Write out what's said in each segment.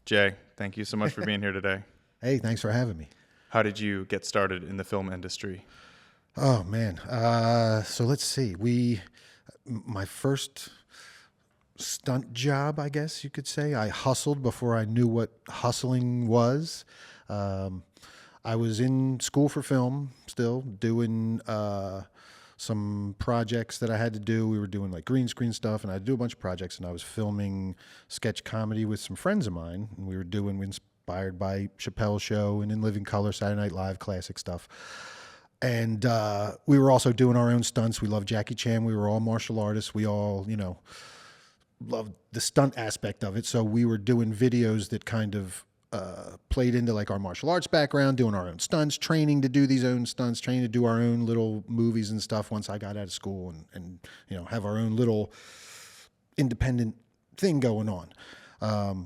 Jay, thank you so much for being here today. Hey, thanks for having me. How did you get started in the film industry? Oh man. So let's see. My first stunt job, I guess you could say. I hustled before I knew what hustling was. I was in school for film still, doing some projects that I had to do. We were doing like green screen stuff, and I had to do a bunch of projects, and I was filming sketch comedy with some friends of mine, and we were inspired by Chappelle's Show and In Living Color, Saturday Night Live, classic stuff. And we were also doing our own stunts. We loved Jackie Chan. We were all martial artists. We all, loved the stunt aspect of it. So we were doing videos that kind of played into like our martial arts background, doing our own stunts, training to do these own stunts, training to do our own little movies and stuff once I got out of school and have our own little independent thing going on.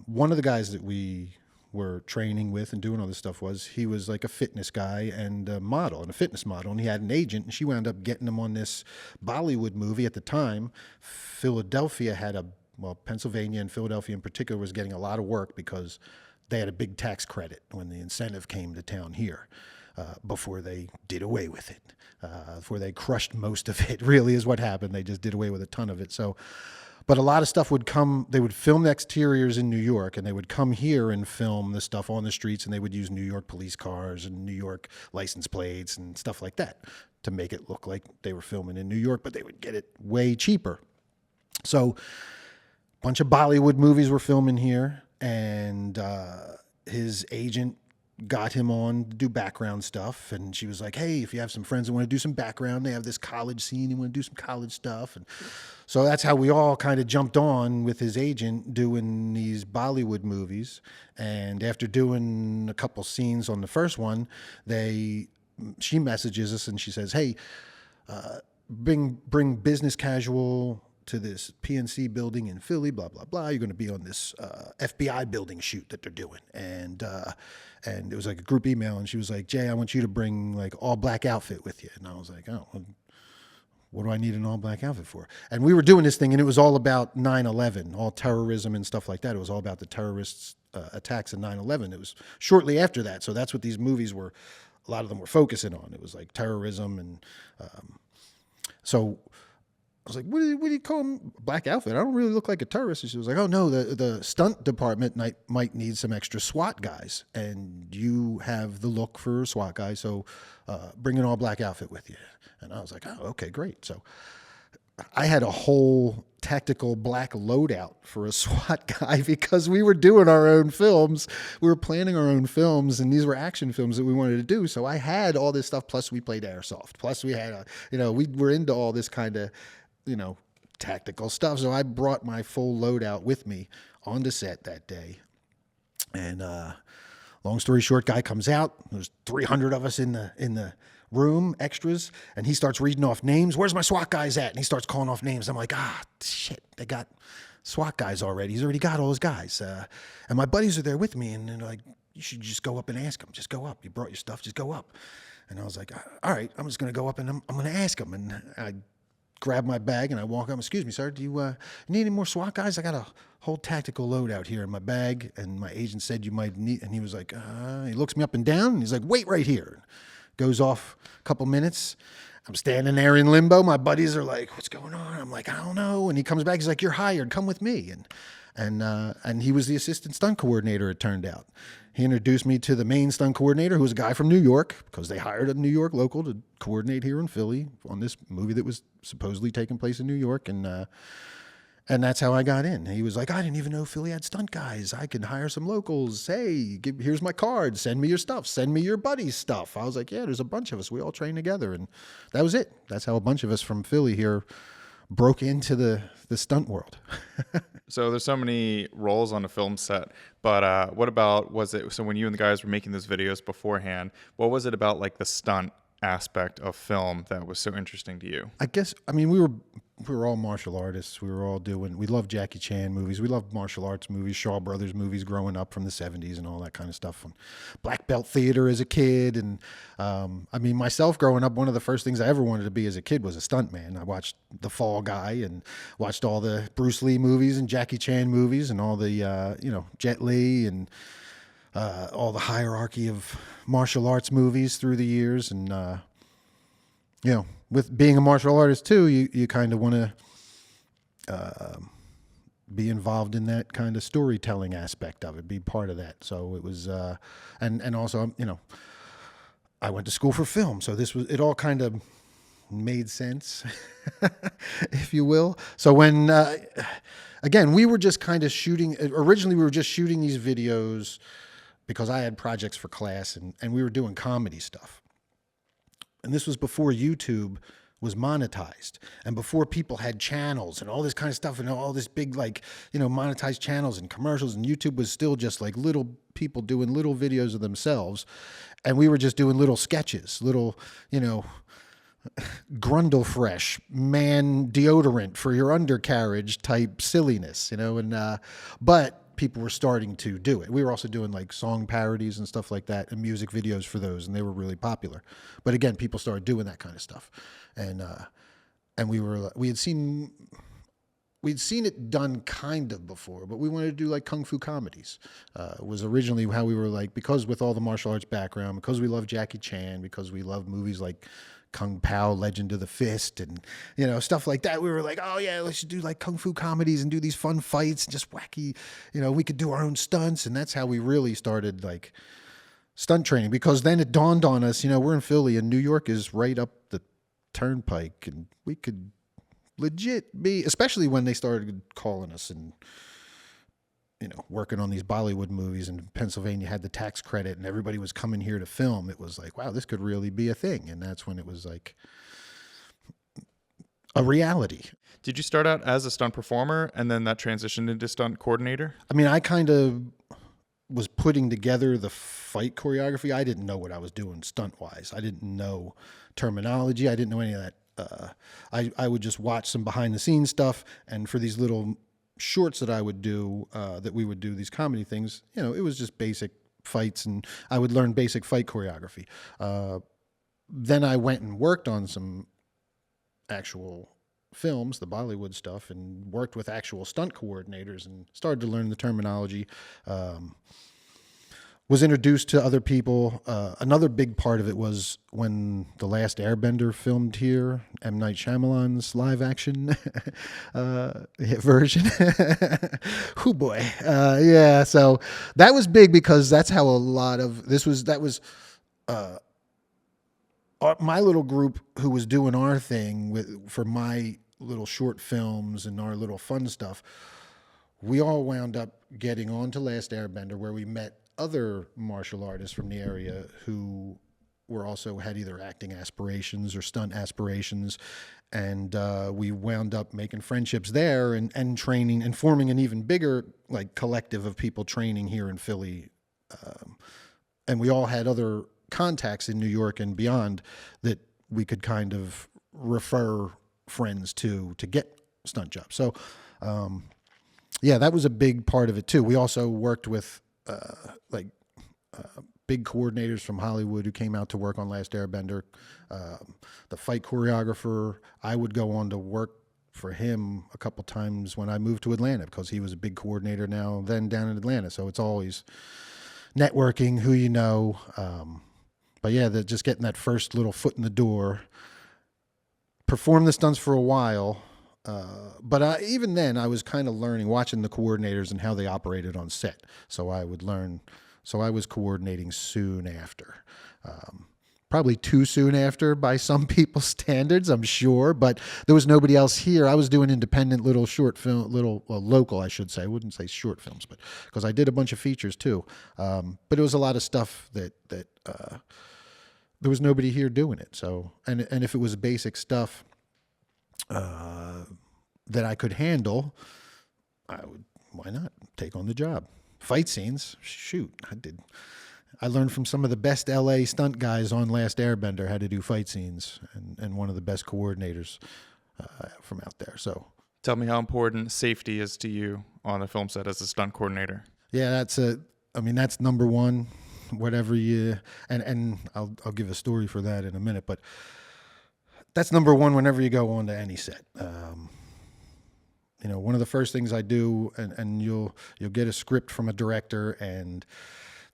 One of the guys that we were training with and doing all this stuff he was like a fitness guy and a model and a fitness model, and he had an agent, and she wound up getting him on this Bollywood movie. At the time, Pennsylvania and Philadelphia in particular was getting a lot of work because they had a big tax credit when the incentive came to town here, before they did away with it, before they crushed most of it, really is what happened. They just did away with a ton of it. But a lot of stuff would come, they would film the exteriors in New York, and they would come here and film the stuff on the streets, and they would use New York police cars and New York license plates and stuff like that to make it look like they were filming in New York, but they would get it way cheaper. So a bunch of Bollywood movies were filming here, and his agent got him on to do background stuff, and she was like, hey, if you have some friends that want to do some background, they have this college scene, you want to do some college stuff. And so that's how we all kind of jumped on with his agent doing these Bollywood movies. And after doing a couple scenes on the first one, she messages us and she says, hey, bring business casual to this PNC building in Philly, blah, blah, blah. You're going to be on this FBI building shoot that they're doing. And it was like a group email, and she was like, Jay, I want you to bring like all black outfit with you. And I was like, oh, what do I need an all black outfit for? And we were doing this thing, and it was all about 9/11, all terrorism and stuff like that. It was all about the terrorists attacks in 9/11. It was shortly after that. So that's what these movies were, a lot of them were focusing on. It was like terrorism. And so I was like, what do you call him? Black outfit? I don't really look like a terrorist. And she was like, oh, no, the stunt department might need some extra SWAT guys, and you have the look for SWAT guys, so bring an all-black outfit with you. And I was like, oh, okay, great. So I had a whole tactical black loadout for a SWAT guy because we were doing our own films. We were planning our own films, and these were action films that we wanted to do. So I had all this stuff, plus we played airsoft, plus we had, we were into all this kind of, tactical stuff. So I brought my full loadout with me onto set that day. And long story short, guy comes out. There's 300 of us in the room, extras, and he starts reading off names. Where's my SWAT guys at? And he starts calling off names. I'm like, shit, they got SWAT guys already. He's already got all his guys. And my buddies are there with me, and they're like, you should just go up and ask him. Just go up. You brought your stuff. Just go up. And I was like, all right, I'm just going to go up and I'm going to ask him. And I grab my bag and I walk up. Excuse me, sir, do you need any more SWAT guys? I got a whole tactical loadout here in my bag, and my agent said you might need. And he was like, he looks me up and down, and he's like, wait right here. Goes off a couple minutes. I'm standing there in limbo. My buddies are like, what's going on? I'm like, I don't know. And he comes back. He's like, you're hired. Come with me. And he was the assistant stunt coordinator, it turned out. He introduced me to the main stunt coordinator, who was a guy from New York, because they hired a New York local to coordinate here in Philly on this movie that was supposedly taking place in New York. And that's how I got in. He was like, I didn't even know Philly had stunt guys. I can hire some locals. Hey, here's my card. Send me your stuff. Send me your buddy's stuff. I was like, yeah, there's a bunch of us. We all train together. And that was it. That's how a bunch of us from Philly here broke into the stunt world. So there's so many roles on a film set, but what about, so when you and the guys were making those videos beforehand, what was it about like the stunt aspect of film that was so interesting to you? I guess, I mean, we were all martial artists. We loved Jackie Chan movies. We loved martial arts movies, Shaw Brothers movies growing up from the 70s and all that kind of stuff. And black belt theater as a kid. And I mean, myself growing up, one of the first things I ever wanted to be as a kid was a stuntman. I watched The Fall Guy and watched all the Bruce Lee movies and Jackie Chan movies and all the, Jet Li and all the hierarchy of martial arts movies through the years. And, with being a martial artist too, you kind of want to be involved in that kind of storytelling aspect of it, be part of that. So it was, and also, I went to school for film, so it all kind of made sense, if you will. So when, again, we were just kind of originally we were just shooting these videos because I had projects for class and we were doing comedy stuff. And this was before YouTube was monetized and before people had channels and all this kind of stuff and all this big, monetized channels and commercials. And YouTube was still just like little people doing little videos of themselves. And we were just doing little sketches, little, Grundlefresh, man deodorant for your undercarriage type silliness, but people were starting to do it. We were also doing like song parodies and stuff like that and music videos for those, and they were really popular. But again, people started doing that kind of stuff. And we'd seen it done kind of before, but we wanted to do like kung fu comedies. Was originally how we were like, because with all the martial arts background, because we love Jackie Chan, because we love movies like Kung Pao, Legend of the Fist, and stuff like that. We were like, oh yeah, let's do like kung fu comedies and do these fun fights and just wacky. We could do our own stunts, and that's how we really started like stunt training. Because then it dawned on us, we're in Philly, and New York is right up the turnpike, and we could legit be, especially when they started calling us and working on these Bollywood movies, and Pennsylvania had the tax credit and everybody was coming here to film. It was like, wow, this could really be a thing. And that's when it was like a reality. Did you start out as a stunt performer and then that transitioned into stunt coordinator? I mean, I kind of was putting together the fight choreography. I didn't know what I was doing stunt wise. I didn't know terminology. I didn't know any of that. I would just watch some behind the scenes stuff. And for these little shorts that I would do, that we would do these comedy things, it was just basic fights, and I would learn basic fight choreography. Then I went and worked on some actual films, the Bollywood stuff, and worked with actual stunt coordinators and started to learn the terminology. Was introduced to other people. Another big part of it was when The Last Airbender filmed here, 𝐏𝐢𝐜𝐬𝐿's live action version. Oh boy. Yeah. So that was big because that's how a lot of my little group who was doing our thing for my little short films and our little fun stuff. We all wound up getting on to Last Airbender, where we met other martial artists from the area who were also had either acting aspirations or stunt aspirations. And we wound up making friendships there and training and forming an even bigger like collective of people training here in Philly. And we all had other contacts in New York and beyond that we could kind of refer friends to get stunt jobs. So, yeah, that was a big part of it too. We also worked with big coordinators from Hollywood who came out to work on Last Airbender. The fight choreographer, I would go on to work for him a couple times when I moved to Atlanta because he was a big coordinator then down in Atlanta. So it's always networking, who you know. But yeah, just getting that first little foot in the door. Performed the stunts for a while. But even then, I was kind of learning, watching the coordinators and how they operated on set. So I would learn. So I was coordinating soon after. Probably too soon after by some people's standards, I'm sure. But there was nobody else here. I was doing independent little short film, local, I should say. I wouldn't say short films, but because I did a bunch of features too. But it was a lot of stuff that there was nobody here doing it. So and if it was basic stuff that I could handle, I would, why not take on the job? Fight scenes, shoot, I did I learned from some of the best LA stunt guys on Last Airbender how to do fight scenes, and one of the best coordinators from out there. So Tell me how important safety is to you on a film set as a stunt coordinator. yeah, that's number one. Whatever you and I'll give a story for that in a minute, but that's number one whenever you go on to any set. One of the first things I do, and you'll get a script from a director, and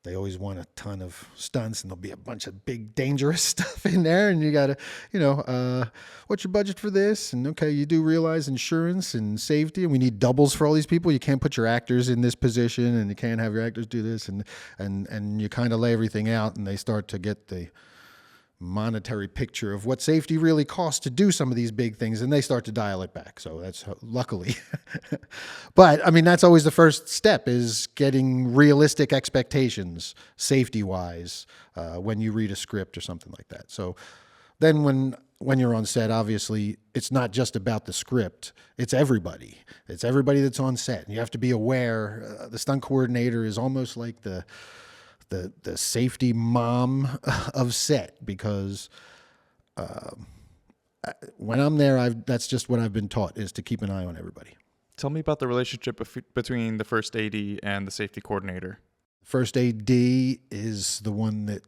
they always want a ton of stunts, and there'll be a bunch of big dangerous stuff in there, and you gotta, what's your budget for this? And okay, you do realize insurance and safety, and we need doubles for all these people. You can't put your actors in this position, and you can't have your actors do this, and you kind of lay everything out, and they start to get the monetary picture of what safety really costs to do some of these big things, and they start to dial it back. So that's luckily. But I mean, that's always the first step, is getting realistic expectations safety wise when you read a script or something like that. So then when you're on set, obviously it's not just about the script, it's everybody that's on set, and you have to be aware. The stunt coordinator is almost like the safety mom of set, because when I'm there, that's just what I've been taught, is to keep an eye on everybody. Tell me about the relationship between the first AD and the safety coordinator. First AD is the one that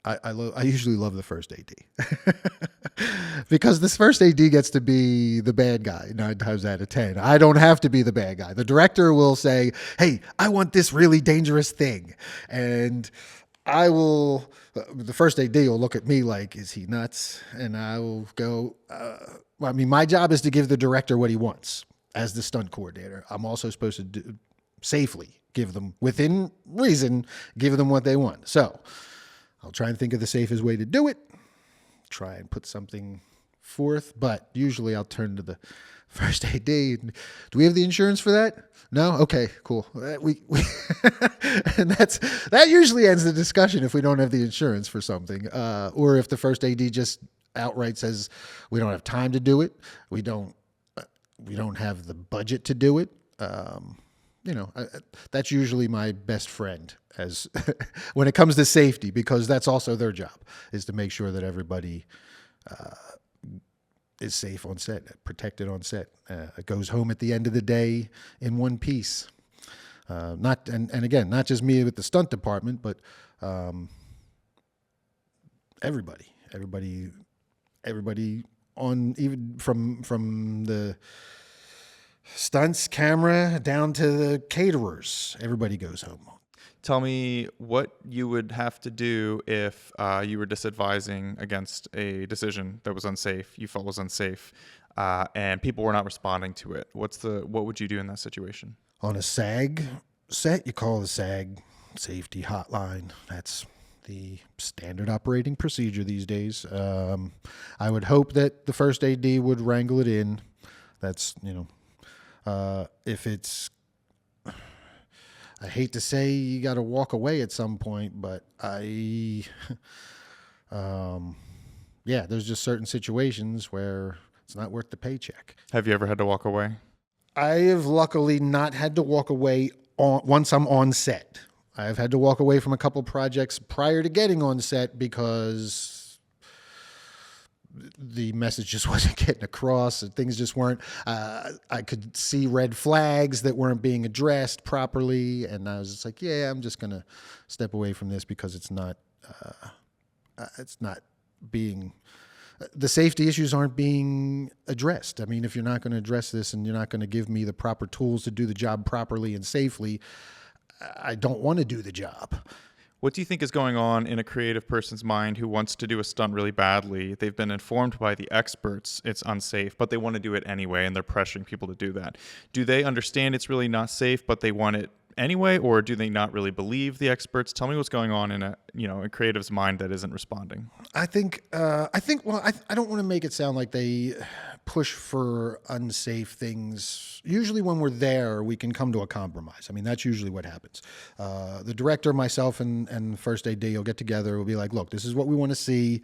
I love. I usually love the first AD because this first AD gets to be the bad guy 9 times out of 10. I don't have to be the bad guy. The director will say, "Hey, I want this really dangerous thing," and the first AD will look at me like, "Is he nuts?" And I will go, my job is to give the director what he wants as the stunt coordinator. I'm also supposed to safely give them, within reason, give them what they want. So I'll try and think of the safest way to do it, try and put something forth, but usually I'll turn to the first AD. Do we have the insurance for that? No? Okay, cool. And that usually ends the discussion if we don't have the insurance for something. Or if the first AD just outright says, we don't have time to do it, we don't have the budget to do it. That's usually my best friend as when it comes to safety, because that's also their job, is to make sure that everybody is safe on set, protected on set, goes home at the end of the day in one piece. Again, not just me with the stunt department, but everybody on, even from the stunts, camera, down to the caterers. Everybody goes home. Tell me what you would have to do if you were disadvising against a decision that was unsafe, you felt was unsafe, and people were not responding to it. What would you do in that situation? On a SAG set, you call the SAG safety hotline. That's the standard operating procedure these days. I would hope that the first AD would wrangle it in. That's, if it's, I hate to say you got to walk away at some point, but there's just certain situations where it's not worth the paycheck. Have you ever had to walk away? I have luckily not had to walk away once I'm on set. I've had to walk away from a couple projects prior to getting on set because the message just wasn't getting across, and things just weren't, I could see red flags that weren't being addressed properly, and I was just like, yeah, I'm just going to step away from this because it's not being, the safety issues aren't being addressed. I mean, if you're not going to address this and you're not going to give me the proper tools to do the job properly and safely, I don't want to do the job. What do you think is going on in a creative person's mind who wants to do a stunt really badly? They've been informed by the experts it's unsafe, but they want to do it anyway, and they're pressuring people to do that. Do they understand it's really not safe, but they want it anyway, or do they not really believe the experts? Tell me what's going on in a creative's mind that isn't responding. I don't want to make it sound like they push for unsafe things. Usually when we're there, we can come to a compromise. I mean, that's usually what happens. The director, myself, and first AD will get together. We'll be like, look, this is what we want to see.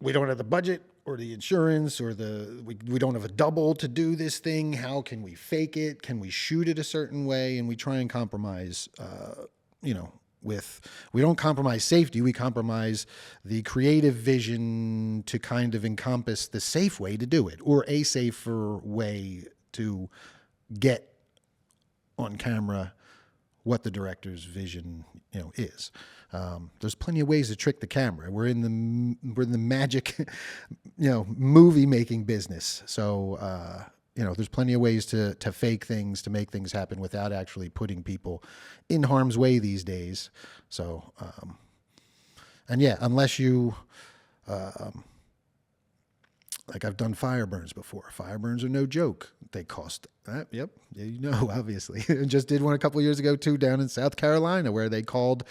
We don't have the budget or the insurance or we don't have a double to do this thing. How can we fake it? Can we shoot it a certain way? And we try and compromise, we don't compromise safety. We compromise the creative vision to kind of encompass the safe way to do it, or a safer way to get on camera what the director's vision, is. There's plenty of ways to trick the camera. We're in the magic, movie making business. So, there's plenty of ways to fake things, to make things happen without actually putting people in harm's way these days. So, unless you, like I've done fire burns before. Fire burns are no joke. They cost, yep, obviously. Just did one a couple of years ago too, down in South Carolina, where they called,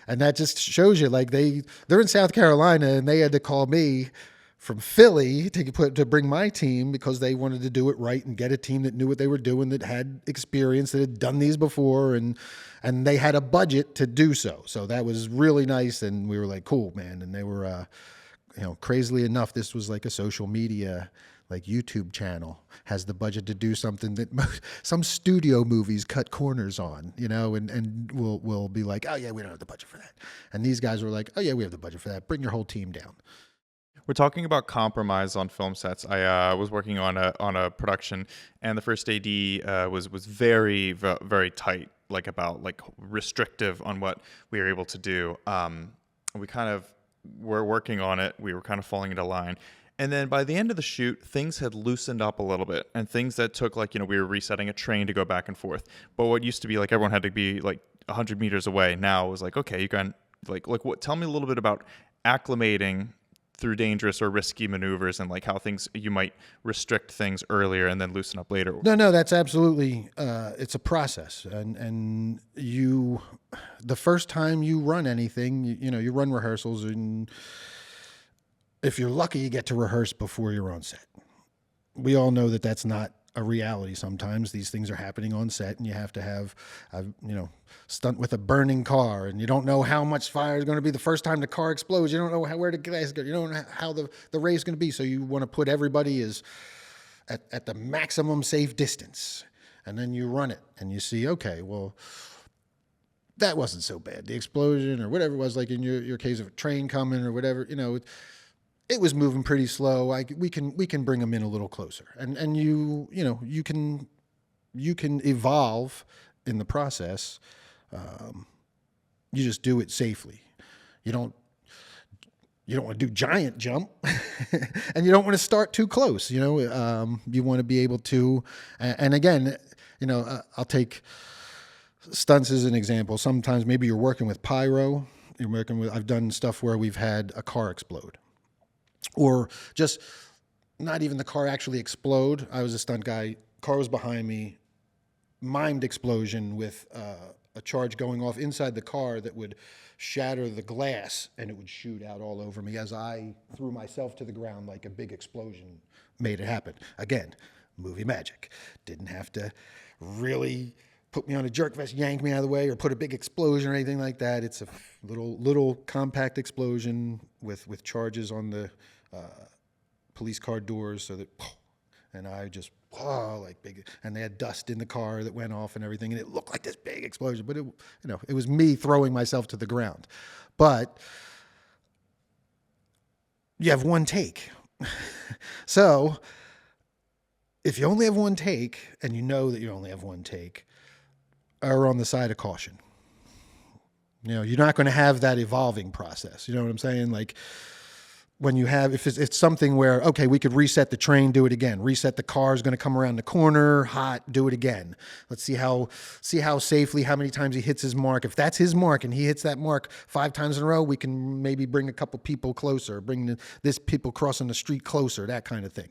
and that just shows you, like they're in South Carolina and they had to call me from Philly to bring my team because they wanted to do it right and get a team that knew what they were doing, that had experience, that had done these before, and they had a budget to do so. So that was really nice, and we were like, cool, man. And they were, crazily enough, this was like a social media, like YouTube channel, has the budget to do something that some studio movies cut corners on, and we'll be like, oh yeah, we don't have the budget for that. And these guys were like, oh yeah, we have the budget for that. Bring your whole team down. We're talking about compromise on film sets. I was working on a production, and the first AD was very, very tight, about restrictive on what we were able to do. We kind of were working on it. We were kind of falling into line. And then by the end of the shoot, things had loosened up a little bit, and things that took we were resetting a train to go back and forth. But what used to be everyone had to be 100 meters away, now it was okay, you can what? Tell me a little bit about acclimating through dangerous or risky maneuvers, and how you might restrict things earlier and then loosen up later. No, that's absolutely, it's a process. And the first time you run anything, you run rehearsals, and if you're lucky, you get to rehearse before you're on set. We all know that that's not a reality. Sometimes these things are happening on set, and you have to have, stunt with a burning car, and you don't know how much fire is going to be the first time the car explodes. You don't know where the gas goes. You don't know how the ray is going to be. So you want to put everybody at the maximum safe distance, and then you run it, and you see, okay, well, that wasn't so bad. The explosion or whatever it was, like in your case of a train coming or whatever, it was moving pretty slow. We can bring them in a little closer, and you can evolve in the process. You just do it safely. You don't want to do giant jump, and you don't want to start too close. You want to be able to, and again, I'll take stunts as an example. Sometimes maybe you're working with pyro. I've done stuff where we've had a car explode. Or just not even the car actually explode. I was a stunt guy. Car was behind me. Mimed explosion with a charge going off inside the car that would shatter the glass, and it would shoot out all over me as I threw myself to the ground. Like a big explosion made it happen. Again, movie magic. Didn't have to really put me on a jerk vest, yank me out of the way, or put a big explosion or anything like that. It's a little compact explosion with charges on the police car doors, so that, and I just big, and they had dust in the car that went off and everything, and it looked like this big explosion. But it was me throwing myself to the ground. But you have one take, so if you only have one take, and you know that you only have one take, err on the side of caution. You're not going to have that evolving process. You know what I'm saying? When you have, if it's something where, okay, we could reset the train, do it again. Reset the car, is going to come around the corner, hot, do it again. Let's see how safely, how many times he hits his mark. If that's his mark and he hits that mark 5 times in a row, we can maybe bring a couple people closer, bring this people crossing the street closer, that kind of thing.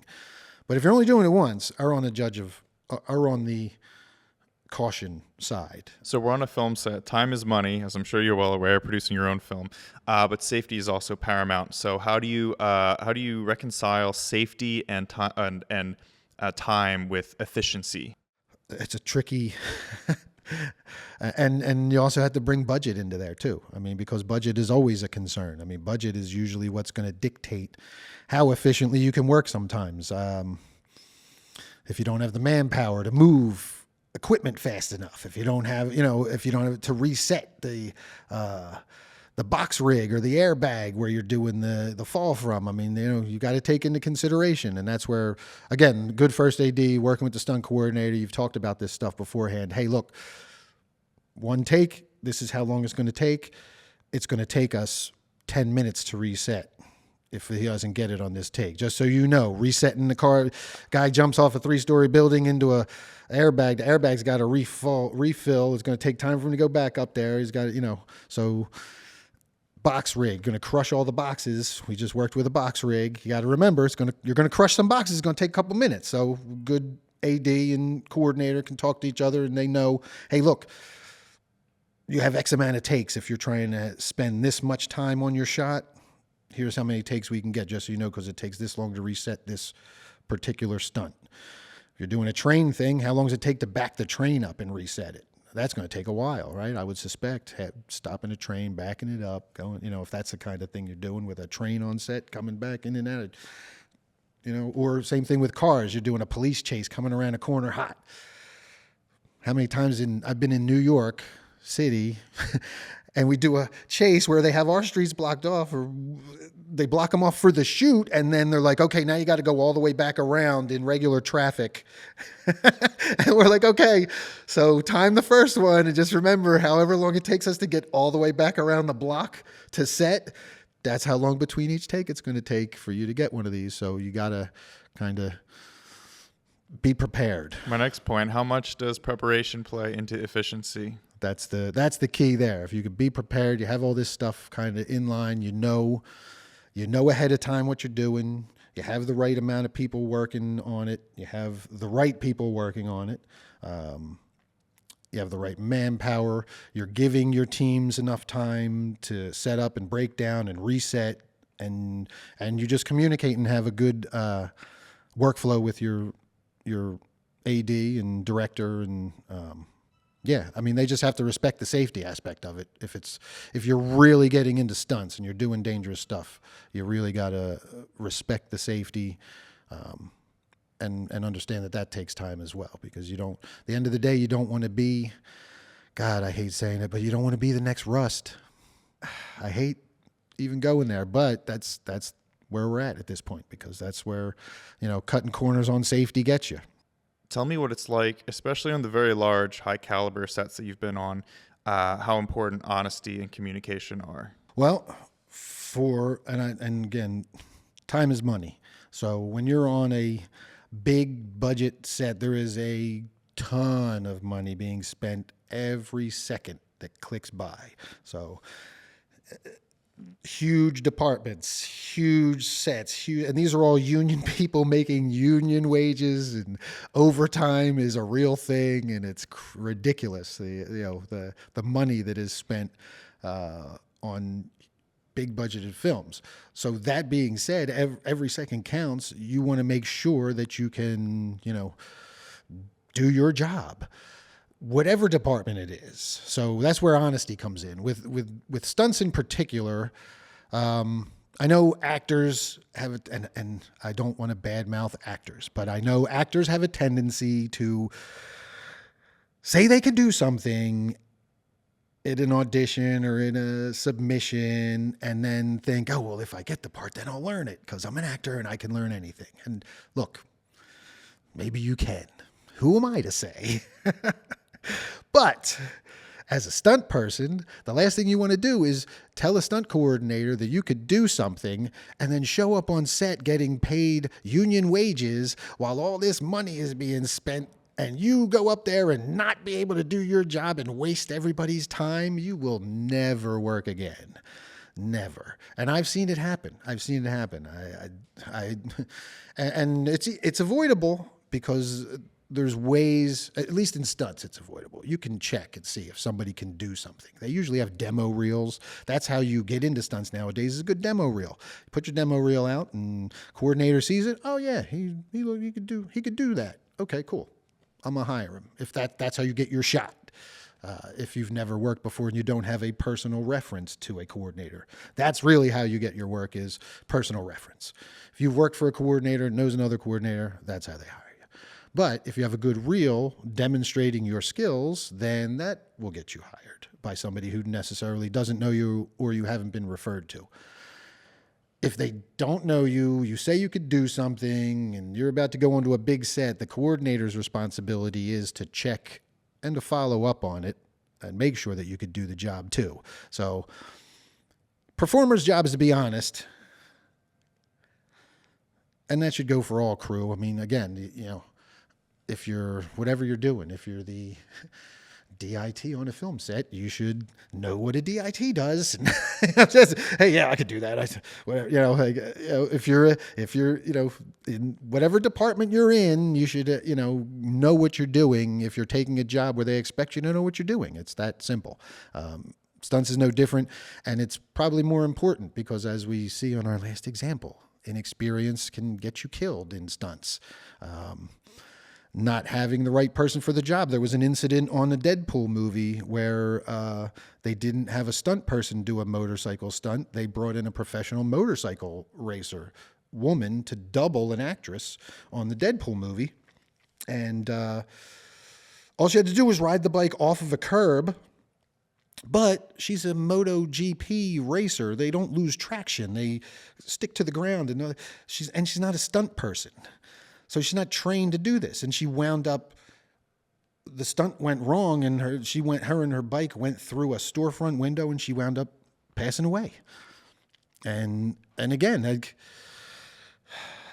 But if you're only doing it once, err on the caution side. So we're on a film set. Time is money, as I'm sure you're well aware, producing your own film. But safety is also paramount. So how do you reconcile safety and time with efficiency? It's a tricky, and you also have to bring budget into there too. I mean, because budget is always a concern. I mean, budget is usually what's going to dictate how efficiently you can work sometimes. If you don't have the manpower to move equipment fast enough, if you don't have, you know, if you don't have to reset the box rig or the airbag where you're doing the fall from. I mean, you know, you got to take into consideration. And that's where, again, good first AD, working with the stunt coordinator, you've talked about this stuff beforehand. Hey, look, one take, this is how long it's going to take. It's going to take us 10 minutes to reset if he doesn't get it on this take. Just so you know, resetting the car, guy jumps off a 3-story building into a airbag. The airbag's got to refill. It's going to take time for him to go back up there. He's got to, you know, so box rig, going to crush all the boxes. We just worked with a box rig. You got to remember, you're going to crush some boxes. It's going to take a couple minutes. So good AD and coordinator can talk to each other, and they know, hey, look, you have X amount of takes. If you're trying to spend this much time on your shot, here's how many takes we can get, just so you know, because it takes this long to reset this particular stunt. If you're doing a train thing, how long does it take to back the train up and reset it? That's going to take a while, right? I would suspect stopping a train, backing it up, going, you know, if that's the kind of thing you're doing with a train on set, coming back in and out, you know, or same thing with cars. You're doing a police chase coming around a corner hot. How many times I've been in New York City and we do a chase where they have our streets blocked off, or they block them off for the shoot, and then they're like, okay, now you got to go all the way back around in regular traffic. And we're like, okay, so time the first one, and just remember, however long it takes us to get all the way back around the block to set, that's how long between each take it's going to take for you to get one of these. So you got to kind of be prepared. My next point, how much does preparation play into efficiency? That's the key there. If you could be prepared, you have all this stuff kind of in line, you know ahead of time what you're doing. You have the right amount of people working on it. You have the right people working on it. You have the right manpower. You're giving your teams enough time to set up and break down and reset, and you just communicate and have a good workflow with your AD and director, and yeah, I mean, they just have to respect the safety aspect of it. If you're really getting into stunts and you're doing dangerous stuff, you really got to respect the safety, and understand that takes time as well, because at the end of the day, you don't want to be, God, I hate saying it, but you don't want to be the next Rust. I hate even going there, but that's where we're at this point, because that's where, you know, cutting corners on safety gets you. Tell me what it's like, especially on the very large, high caliber sets that you've been on, how important honesty and communication are. Well, and again, time is money. So when you're on a big budget set, there is a ton of money being spent every second that clicks by. So huge departments, huge sets, and these are all union people making union wages, and overtime is a real thing, and it's ridiculous. The money that is spent on big budgeted films. So that being said, every second counts. You want to make sure that you can, you know, do your job, whatever department it is. So that's where honesty comes in. With stunts in particular, I know actors have it, and I don't want to badmouth actors, but I know actors have a tendency to say they can do something at an audition or in a submission, and then think, oh, well, if I get the part, then I'll learn it, because I'm an actor and I can learn anything. And look, maybe you can. Who am I to say? But as a stunt person, the last thing you want to do is tell a stunt coordinator that you could do something and then show up on set getting paid union wages while all this money is being spent, and you go up there and not be able to do your job and waste everybody's time. You will never work again. Never. And I've seen it happen. And it's avoidable, because there's ways, at least in stunts, it's avoidable. You can check and see if somebody can do something. They usually have demo reels. That's how you get into stunts nowadays, is a good demo reel. Put your demo reel out, and coordinator sees it. Oh yeah, he could do that. Okay, cool. I'm gonna hire him. If that's how you get your shot. If you've never worked before and you don't have a personal reference to a coordinator, that's really how you get your work, is personal reference. If you've worked for a coordinator, knows another coordinator, that's how they hire you. But if you have a good reel demonstrating your skills, then that will get you hired by somebody who necessarily doesn't know you or you haven't been referred to. If they don't know you, you say you could do something and you're about to go onto a big set, the coordinator's responsibility is to check and to follow up on it and make sure that you could do the job too. So performer's job is to be honest. And that should go for all crew. I mean, again, you know, if you're, whatever you're doing, if you're the DIT on a film set, you should know what a DIT does. Just, hey, yeah, I could do that. Whatever, you know, like, you know, if you're, you know, in whatever department you're in, you should, you know what you're doing. If you're taking a job where they expect you to know what you're doing, it's that simple. Stunts is no different, and it's probably more important because, as we see on our last example, inexperience can get you killed in stunts. Not having the right person for the job. There was an incident on the Deadpool movie where they didn't have a stunt person do a motorcycle stunt. They brought in a professional motorcycle racer woman to double an actress on the Deadpool movie. And all she had to do was ride the bike off of a curb. But she's a MotoGP racer. They don't lose traction. They stick to the ground. And she's not a stunt person. So she's not trained to do this. And she wound up, the stunt went wrong, and her and her bike went through a storefront window, and she wound up passing away. And again, like,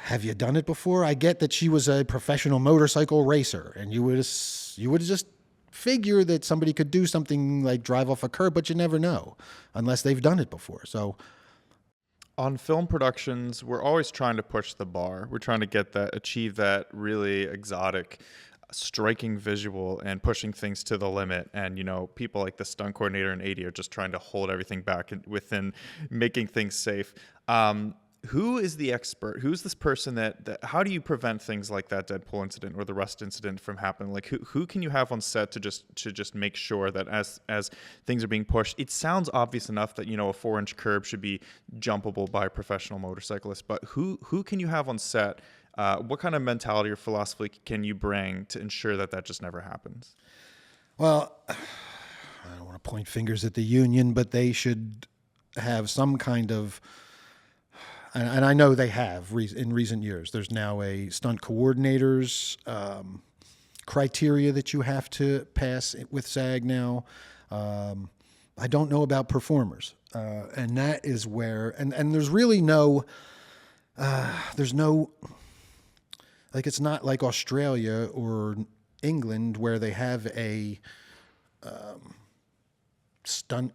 have you done it before? I get that she was a professional motorcycle racer, and you would just figure that somebody could do something like drive off a curb, but you never know unless they've done it before. So on film productions, we're always trying to push the bar. We're trying to achieve that really exotic, striking visual and pushing things to the limit. And, you know, people like the stunt coordinator and AD are just trying to hold everything back within making things safe. Who is the expert? Who's this person that how do you prevent things like that Deadpool incident or the Rust incident from happening? Like who can you have on set to just make sure that as things are being pushed, it sounds obvious enough that, you know, a 4-inch curb should be jumpable by a professional motorcyclist, but who can you have on set? What kind of mentality or philosophy can you bring to ensure that just never happens? Well, I don't want to point fingers at the union, but they should have some kind of, and I know they have in recent years. There's now a stunt coordinator's criteria that you have to pass with SAG now. I don't know about performers, and that is where, and there's really no, there's no, like, it's not like Australia or England where they have a stunt,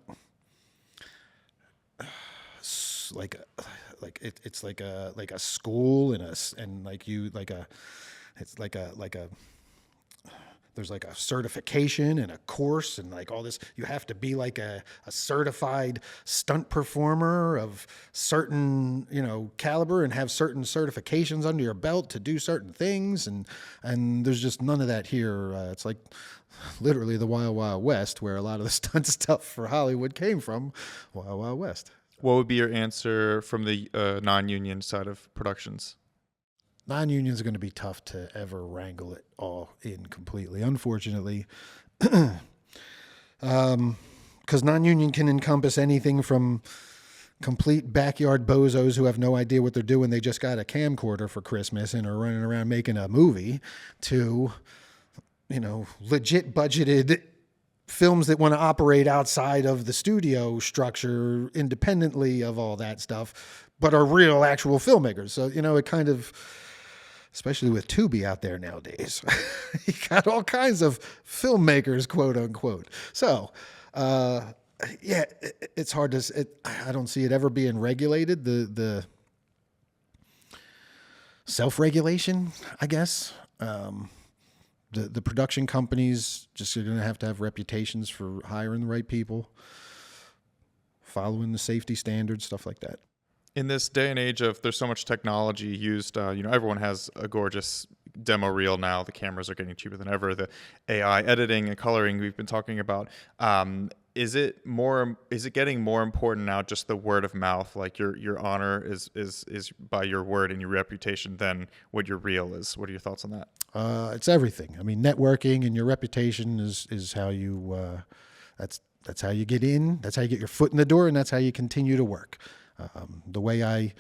it's like a school and like you like a, it's like a there's like a certification and a course and like all this. You have to be like a certified stunt performer of certain, you know, caliber and have certain certifications under your belt to do certain things. And there's just none of that here. It's like literally the Wild Wild West, where a lot of the stunt stuff for Hollywood came from. Wild Wild West. What would be your answer from the non-union side of productions? Non-unions are going to be tough to ever wrangle it all in completely, unfortunately. Because non-union can encompass anything from complete backyard bozos who have no idea what they're doing. They just got a camcorder for Christmas and are running around making a movie, to, you know, legit budgeted films that want to operate outside of the studio structure independently of all that stuff, but are real actual filmmakers. So, you know, it kind of, especially with Tubi out there nowadays, you got all kinds of filmmakers, quote unquote. So, yeah, it's hard to, I don't see it ever being regulated. The self-regulation, I guess. The production companies just are going to have reputations for hiring the right people, following the safety standards, stuff like that. In this day and age of there's so much technology used, you know, everyone has a gorgeous demo reel now. The cameras are getting cheaper than ever. The AI editing and coloring we've been talking about. Is it getting more important now, just the word of mouth, like your honor is by your word and your reputation than what your real is? What are your thoughts on that? It's everything. I mean, networking and your reputation is how you that's how you get in. That's how you get your foot in the door, and that's how you continue to work. The way I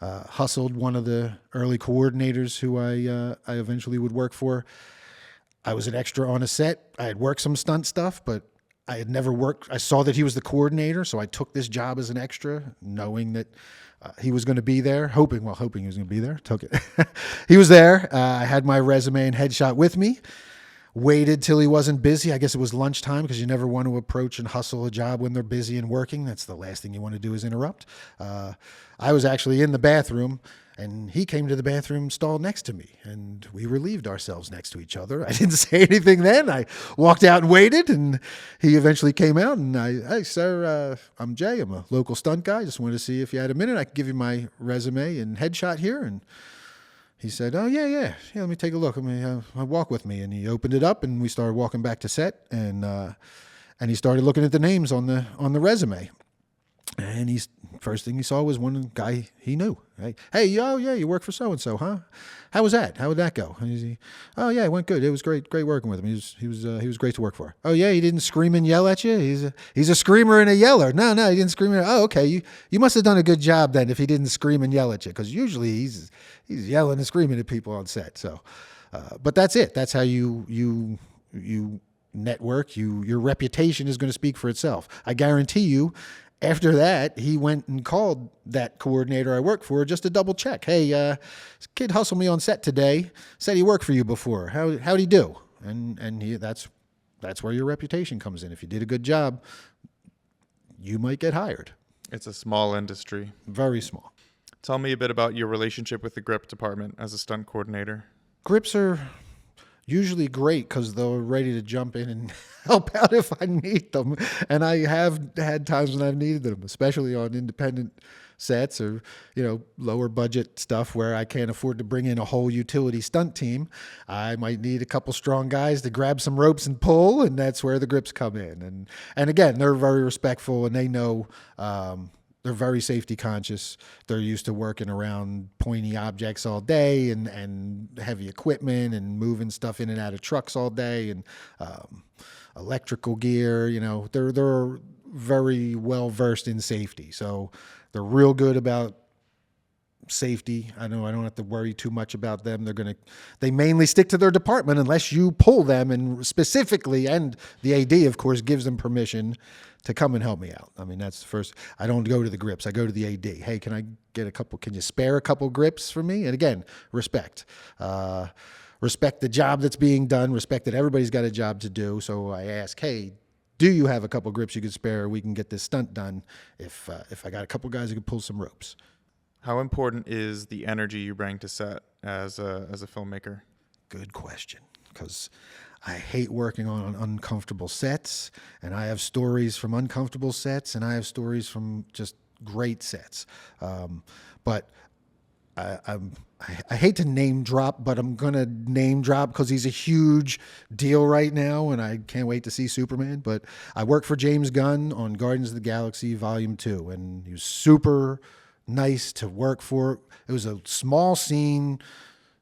hustled one of the early coordinators who I eventually would work for. I was an extra on a set. I had worked some stunt stuff, but I had never worked. I saw that he was the coordinator, so I took this job as an extra, knowing that he was going to be there, hoping he was going to be there. Took it. He was there. I had my resume and headshot with me. Waited till he wasn't busy. I guess it was lunchtime, because you never want to approach and hustle a job when they're busy and working. That's the last thing you want to do, is interrupt. I was actually in the bathroom, and he came to the bathroom stall next to me, and we relieved ourselves next to each other. I didn't say anything then. I walked out and waited, and he eventually came out, and hey, sir, I'm Jay. I'm a local stunt guy. Just wanted to see if you had a minute. I could give you my resume and headshot here. And he said, oh, yeah, let me take a look. Walk with me. And he opened it up, and we started walking back to set, and he started looking at the names on the resume. And first thing he saw was one guy he knew. Hey, you work for so-and-so, huh? How was that? How would that go? And oh, yeah, it went good. It was great working with him. He was great to work for. Oh, yeah, he didn't scream and yell at you? He's a screamer and a yeller. No, he didn't scream. Oh, okay, you must have done a good job then if he didn't scream and yell at you, because usually he's yelling and screaming at people on set. So, but that's it. That's how you network. Your reputation is going to speak for itself. I guarantee you. After that, he went and called that coordinator I worked for just to double check. Hey, this kid hustled me on set today. Said he worked for you before. How'd he do? And that's where your reputation comes in. If you did a good job, you might get hired. It's a small industry. Very small. Tell me a bit about your relationship with the grip department as a stunt coordinator. Grips are usually great, because they're ready to jump in and help out if I need them. And I have had times when I've needed them, especially on independent sets or, lower budget stuff where I can't afford to bring in a whole utility stunt team. I might need a couple strong guys to grab some ropes and pull, and that's where the grips come in. And again, they're very respectful, and they know, they're very safety conscious. They're used to working around pointy objects all day and heavy equipment and moving stuff in and out of trucks all day, and electrical gear. They're very well versed in safety. So they're real good about safety. I know I don't have to worry too much about them. They mainly stick to their department unless you pull them, and specifically, and the AD, of course, gives them permission to come and help me out. I mean, that's the first. I don't go to the grips. I go to the AD. Hey, can you spare a couple grips for me? And again, respect. Respect the job that's being done. Respect that everybody's got a job to do. So I ask, hey, do you have a couple grips you could spare? We can get this stunt done if I got a couple guys who could pull some ropes. How important is the energy you bring to set as a filmmaker? Good question, because I hate working on uncomfortable sets, and I have stories from uncomfortable sets, and I have stories from just great sets. But I hate to name drop, but I'm going to name drop because he's a huge deal right now, and I can't wait to see Superman. But I worked for James Gunn on Guardians of the Galaxy Volume 2, and he was super nice to work for. It was a small scene,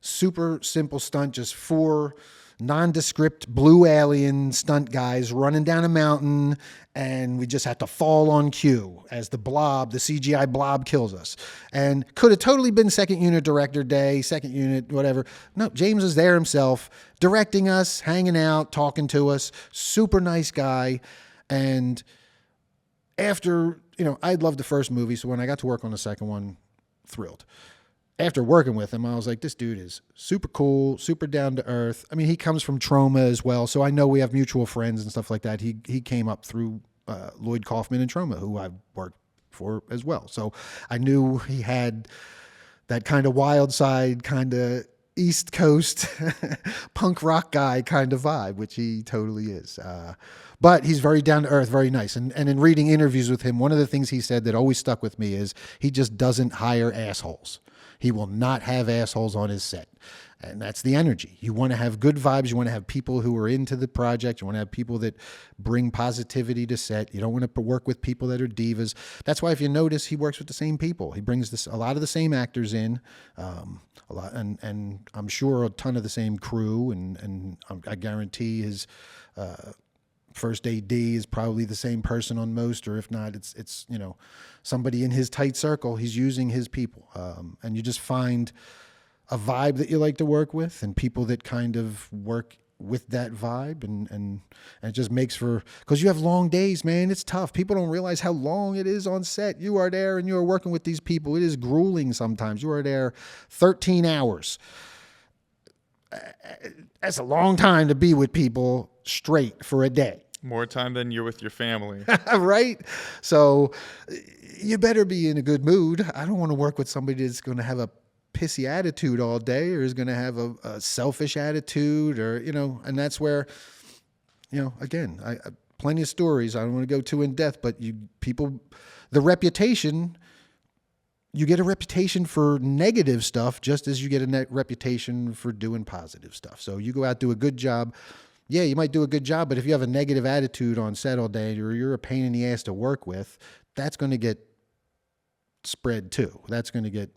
super simple stunt, just 4 nondescript blue alien stunt guys running down a mountain, and we just had to fall on cue as the CGI blob kills us. And could have totally been second unit director day, second unit, whatever. No, James was there himself, directing us, hanging out, talking to us. Super nice guy. And after, I'd loved the first movie, so when I got to work on the second one, thrilled. After working with him, I was like, this dude is super cool, super down to earth. I mean, he comes from Trauma as well, so I know we have mutual friends and stuff like that. He came up through Lloyd Kaufman and Trauma, who I've worked for as well. So I knew he had that kind of wild side, kind of East Coast punk rock guy kind of vibe, which he totally is. But he's very down to earth, very nice. And in reading interviews with him, one of the things he said that always stuck with me is he just doesn't hire assholes. He will not have assholes on his set. And that's the energy. You want to have good vibes. You want to have people who are into the project. You want to have people that bring positivity to set. You don't want to work with people that are divas. That's why if you notice, he works with the same people. He brings a lot of the same actors in, a lot, and I'm sure a ton of the same crew. And I guarantee his first AD is probably the same person on most, or if not, it's somebody in his tight circle. He's using his people, and you just find a vibe that you like to work with and people that kind of work with that vibe, and it just makes for, because you have long days, man. It's tough. People don't realize how long it is on set. You are there and you're working with these people. It is grueling sometimes. You are there 13 hours. That's a long time to be with people straight for a day. More time than you're with your family. Right? So you better be in a good mood. I don't want to work with somebody that's going to have a pissy attitude all day, or is going to have a selfish attitude, or, and that's where, again, I plenty of stories. I don't want to go too in depth, but the reputation, you get a reputation for negative stuff just as you get a reputation for doing positive stuff. So you go out, do a good job. Yeah, you might do a good job, but if you have a negative attitude on set all day, or you're a pain in the ass to work with, that's going to get spread too. That's going to get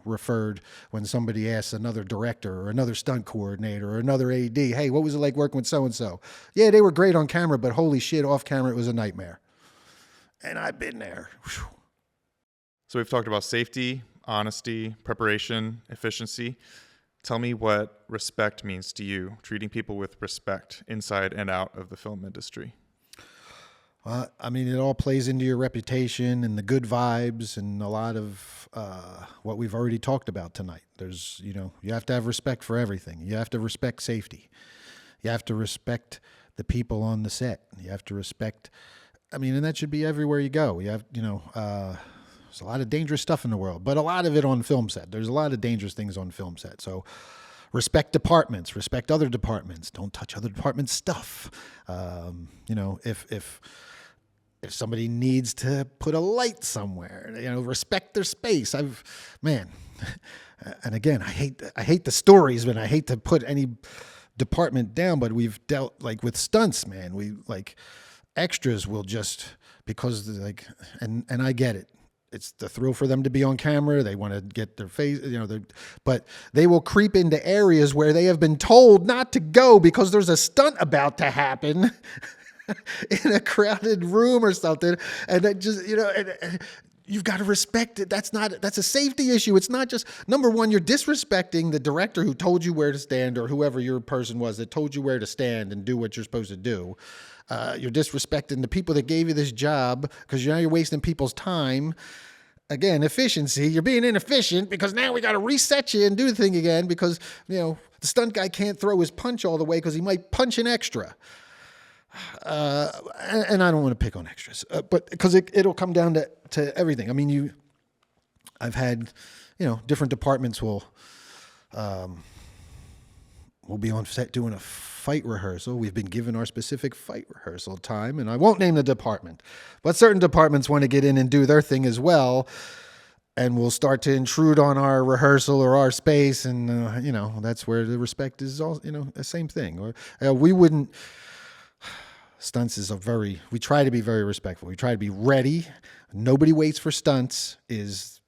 referred when somebody asks another director or another stunt coordinator or another AD, hey, what was it like working with so-and-so? Yeah, they were great on camera, but holy shit, off camera, it was a nightmare. And I've been there. Whew. So we've talked about safety, honesty, preparation, efficiency. Tell me what respect means to you, treating people with respect inside and out of the film industry. It all plays into your reputation and the good vibes and a lot of what we've already talked about tonight. There's, you have to have respect for everything. You have to respect safety. You have to respect the people on the set. You have to respect, and that should be everywhere you go. You have, there's a lot of dangerous stuff in the world, but a lot of it on film set. There's a lot of dangerous things on film set. So respect departments, respect other departments. Don't touch other departments' stuff. If somebody needs to put a light somewhere, respect their space. And again, I hate the stories, but I hate to put any department down, but we've dealt with stunts, man. We extras will just, because and I get it. It's the thrill for them to be on camera. They want to get their face, but they will creep into areas where they have been told not to go because there's a stunt about to happen in a crowded room or something. And that just, and you've got to respect it. That's a safety issue. It's not just, number one, you're disrespecting the director who told you where to stand, or whoever your person was that told you where to stand and do what you're supposed to do. You're disrespecting the people that gave you this job, because now you're wasting people's time. Again, efficiency. You're being inefficient because now we got to reset you and do the thing again because, the stunt guy can't throw his punch all the way because he might punch an extra. And I don't want to pick on extras, but because it'll come down to everything. I've had, different departments will be on set doing a fight rehearsal. We've been given our specific fight rehearsal time, and I won't name the department, but certain departments want to get in and do their thing as well, and will start to intrude on our rehearsal or our space, and that's where the respect is all, the same thing. Or we wouldn't. Stunts is we try to be very respectful. We try to be ready. Nobody waits for stunts is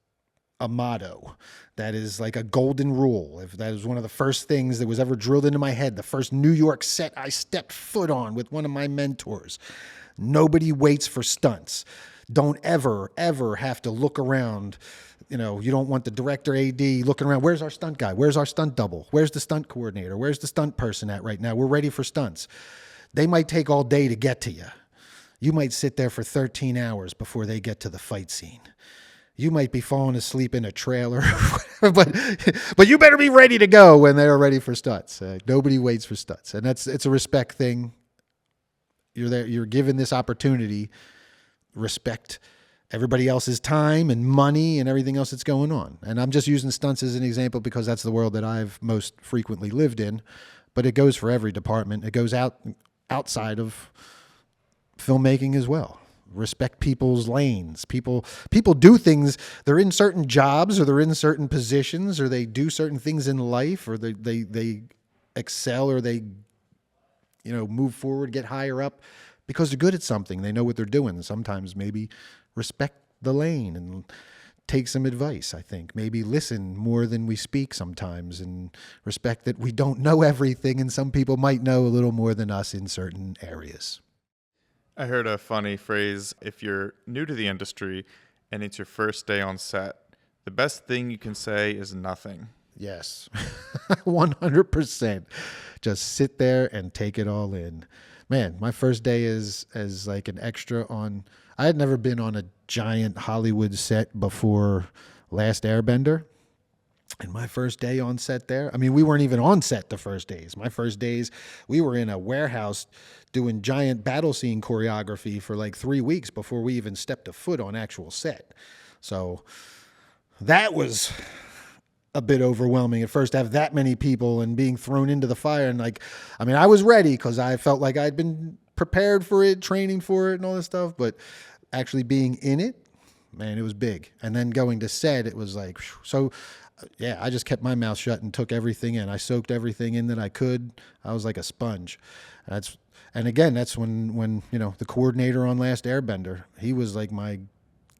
a motto. That is like a golden rule. If that was one of the first things that was ever drilled into my head, the first New York set I stepped foot on with one of my mentors. Nobody waits for stunts. Don't ever, ever have to look around. You don't want the director AD looking around. Where's our stunt guy? Where's our stunt double? Where's the stunt coordinator? Where's the stunt person at right now? We're ready for stunts. They might take all day to get to you. You might sit there for 13 hours before they get to the fight scene. You might be falling asleep in a trailer, but you better be ready to go when they're ready for stunts. Nobody waits for stunts, and it's a respect thing. You're there. You're given this opportunity. Respect everybody else's time and money and everything else that's going on. And I'm just using stunts as an example because that's the world that I've most frequently lived in. But it goes for every department. It goes outside of filmmaking as well. respect people's lanes. People do things. They're in certain jobs, or they're in certain positions, or they do certain things in life, or they excel, or they move forward, get higher up because they're good at something. They know what they're doing. Sometimes maybe respect the lane and take some advice. I think maybe listen more than we speak sometimes, and respect that we don't know everything, and some people might know a little more than us in certain areas. I heard a funny phrase: if you're new to the industry and it's your first day on set, the best thing you can say is nothing. Yes, 100%. Just sit there and take it all in. Man, my first day as like an extra on, I had never been on a giant Hollywood set before Last Airbender. And my first day on set there, I mean, we weren't even on set the first days. My first days, we were in a warehouse doing giant battle scene choreography for like 3 weeks before we even stepped a foot on actual set. So that was a bit overwhelming at first to have that many people and being thrown into the fire. And like, I mean, I was ready because I felt like I'd been prepared for it, training for it and all this stuff, but actually being in it, man, it was big. And then going to set, it was like, so yeah, I just kept my mouth shut and took everything in. I soaked everything in that I could. I was like a sponge. And again, that's when the coordinator on Last Airbender, he was like my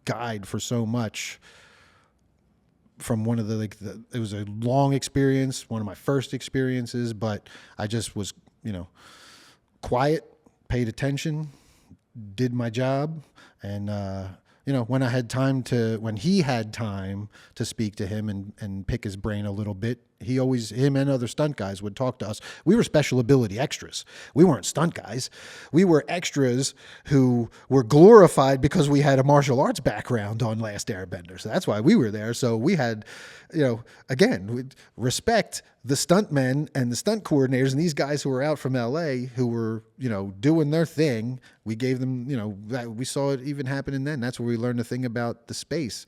guide for so much. From one of it was a long experience, one of my first experiences, but I just was, quiet, paid attention, did my job. And, when he had time to speak to him and pick his brain a little bit, him and other stunt guys would talk to us. We were special ability extras. We weren't stunt guys. We were extras who were glorified because we had a martial arts background on Last Airbender. So that's why we were there. So we had, again, we'd respect the stuntmen and the stunt coordinators and these guys who were out from LA who were, doing their thing. We gave them, we saw it even happening then. That's where we learned the thing about the space.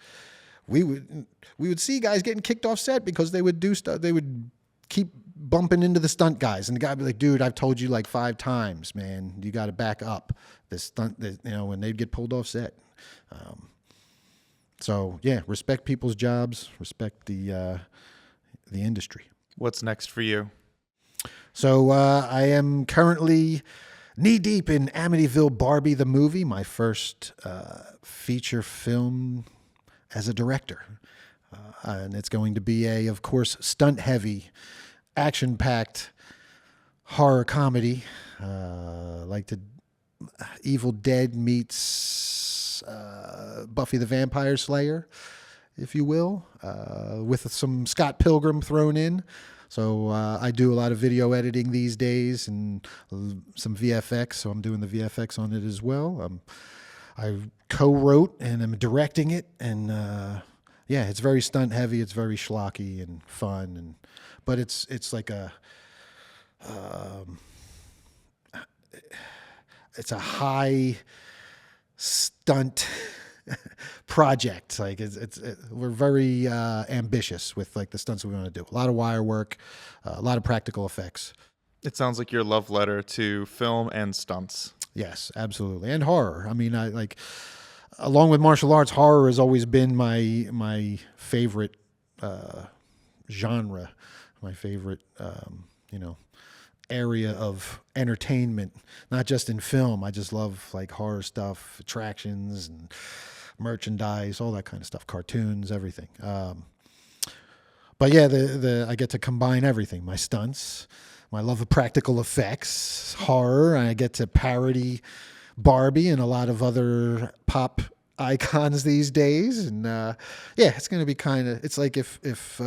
We would see guys getting kicked off set because they would do stuff. They would keep bumping into the stunt guys, and the guy would be like, "Dude, I've told you like 5 times, man. You got to back up this stunt." When they'd get pulled off set. So yeah, respect people's jobs, respect the industry. What's next for you? So I am currently knee deep in Amityville Barbie the movie, my first feature film as a director. And it's going to be of course, stunt-heavy, action-packed horror comedy. Evil Dead meets Buffy the Vampire Slayer, if you will, with some Scott Pilgrim thrown in. So I do a lot of video editing these days and some VFX, so I'm doing the VFX on it as well. I co-wrote and I'm directing it, and it's very stunt heavy. It's very schlocky and fun, but it's like it's a high stunt project. Like we're very ambitious with like the stunts we want to do. A lot of wire work, a lot of practical effects. It sounds like your love letter to film and stunts. Yes, absolutely. And horror. I mean, along with martial arts, horror has always been my favorite genre, my favorite, area of entertainment, not just in film. I just love like horror stuff, attractions and merchandise, all that kind of stuff, cartoons, everything. But yeah, I get to combine everything, my stunts, my love of practical effects, horror. I get to parody Barbie and a lot of other pop icons these days. And it's going to be it's like if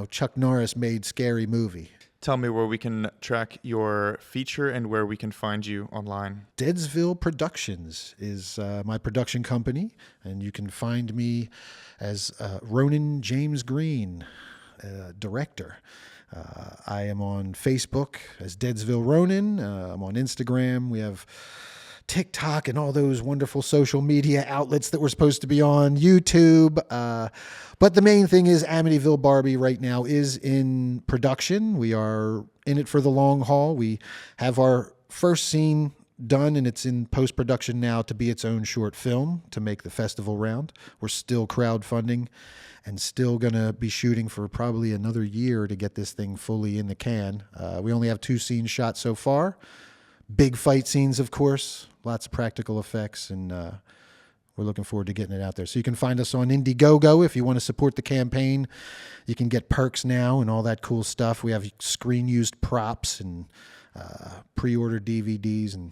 Chuck Norris made Scary Movie. Tell me where we can track your feature and where we can find you online. Deadsville Productions is my production company, and you can find me as Ronin James Greene, director. I am on Facebook as Deadsville Ronin. I'm on Instagram. We have TikTok and all those wonderful social media outlets that we're supposed to be on, YouTube. But the main thing is Amityville Barbie right now is in production. We are in it for the long haul. We have our first scene done and it's in post-production now to be its own short film to make the festival round. We're still crowdfunding and still going to be shooting for probably another year to get this thing fully in the can. We only have 2 scenes shot so far. Big fight scenes, of course, lots of practical effects, and we're looking forward to getting it out there. So you can find us on Indiegogo if you want to support the campaign. You can get perks now and all that cool stuff. We have screen-used props and pre-order DVDs and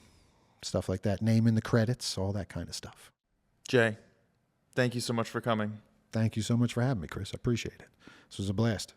stuff like that. Name in the credits, all that kind of stuff. Jay, thank you so much for coming. Thank you so much for having me, Chris. I appreciate it. This was a blast.